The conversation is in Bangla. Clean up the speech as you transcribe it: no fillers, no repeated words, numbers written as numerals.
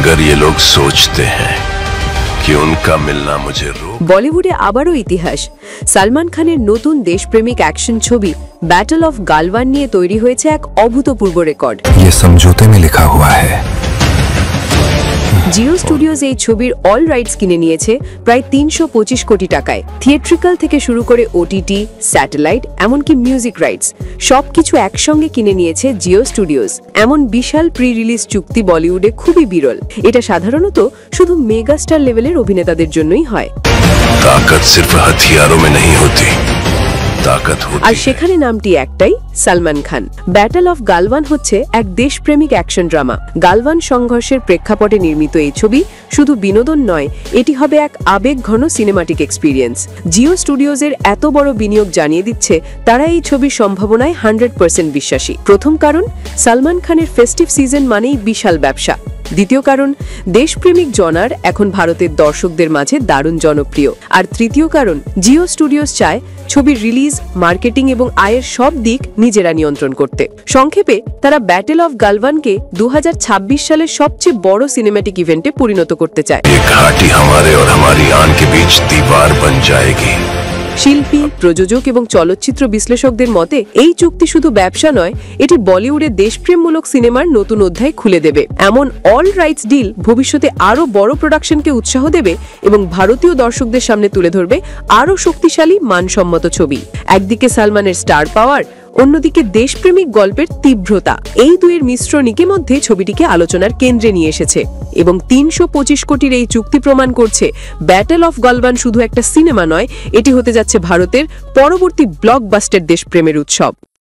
अगर ये लोग सोचते हैं कि उनका मिलना मुझे বলিউডে আবারও ইতিহাস। সালমান খানের নতুন দেশপ্রেমিক অ্যাকশন ছবি ব্যাটল অফ গালওয়ান নিয়ে তৈরি হয়েছে এক অভূতপূর্ব রেকর্ড। ये समझौते में लिखा हुआ है। জিও স্টুডিওজ এই ছবির অল রাইটস কিনে নিয়েছে প্রায় ৩২৫ কোটি টাকায়। থিয়েট্রিক্যাল থেকে শুরু করে ওটিটি, স্যাটেলাইট, এমনকি মিউজিক রাইটস সবকিছু একসঙ্গে কিনে নিয়েছে জিও স্টুডিওজ। এমন বিশাল প্রি রিলিজ চুক্তি বলিউডে খুবই বিরল। এটা সাধারণত শুধু মেগাস্টার লেভেলের অভিনেতাদের জন্যই হয়। ताकत सिर्फ हथियारों में नहीं होती, ताकत होती আর সেখানে নামটি একটাই, সালমান খান। ব্যাটল অফ গালওয়ান হচ্ছে এক দেশপ্রেমিক অ্যাকশন ড্রামা। গালওয়ান সংঘর্ষের প্রেক্ষাপটে নির্মিত এই ছবি শুধু বিনোদন নয়, এটি হবে এক আবেগঘন সিনেমাটিক এক্সপিরিয়েন্স। জিও স্টুডিওজের এত বড় বিনিয়োগ জানিয়ে দিচ্ছে তারা এই ছবির সম্ভাবনায় 100% বিশ্বাসী। প্রথম কারণ, সালমান খানের ফেস্টিভ সিজন মানেই বিশাল ব্যবসা। দ্বিতীয় কারণ, দেশপ্রেমিক জনার এখন ভারতের দর্শকদের মাঝে দারুণ জনপ্রিয়। আর তৃতীয় কারণ, জিও স্টুডিওস চায় ছবির রিলিজ, মার্কেটিং এবং আয়ের সব দিক নিজেরা নিয়ন্ত্রণ করতে। সংক্ষেপে তারা ব্যাটল অফ গালওয়ানকে 2026 সালের সবচেয়ে বড় সিনেম্যাটিক ইভেন্টে পরিণত করতে চায়। घाटी हमारे और हमारी आन के बीच दीवार बन जाएगी। শিল্পী, প্রযোজক এবং চলচ্চিত্র বিশ্লেষকদের মতে এই চুক্তি শুধু ব্যবসা নয়, এটি বলিউডের দেশপ্রেমমূলক সিনেমার নতুন অধ্যায় খুলে দেবে। এমন অল রাইটস ডিল ভবিষ্যতে আরও বড় প্রোডাকশনকে উৎসাহ দেবে এবং ভারতীয় দর্শকদের সামনে তুলে ধরবে আরও শক্তিশালী, মানসম্মত ছবি। একদিকে সালমানের স্টার পাওয়ার, অন্যদিকে দেশপ্রেমিক গল্পের তীব্রতা, এই দুইয়ের মিশ্রণিকে মধ্যে ছবিটিকে আলোচনার কেন্দ্রে নিয়ে এসেছে। এবং ৩২৫ কোটির এই চুক্তি প্রমাণ করছে ব্যাটল অফ গালওয়ান শুধু একটা সিনেমা নয়, এটি হতে যাচ্ছে ভারতের পরবর্তী ব্লকবাস্টার দেশপ্রেমের উৎসব।